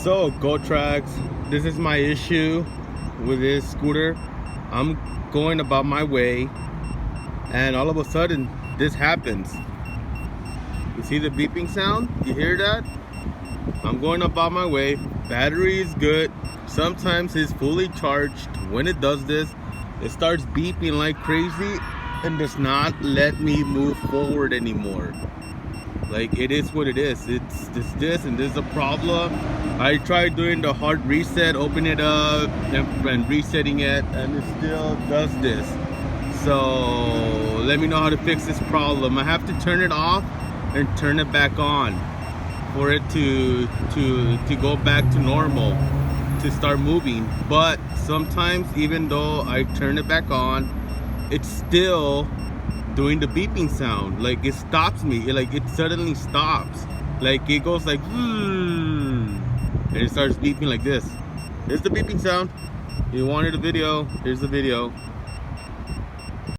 So GoTrax, this is my issue with this scooter. I'm going about my way and all of a sudden this happens. You see the beeping sound? You hear that? I'm going about my way, battery is good. Sometimes it's fully charged. When it does this, it starts beeping like crazy and does not let me move forward anymore. Like, it is what it is. It's this and this is a problem. I tried doing the hard reset, open it up and resetting it, and it still does this. So let me know how to fix this problem. I have to turn it off and turn it back on for it to go back to normal, to start moving. But sometimes, even though I turn it back on, it's still doing the beeping sound. Like, it stops me. It suddenly stops. Like, it goes like and it starts beeping like this. Here's the beeping sound. You wanted a video, here's the video.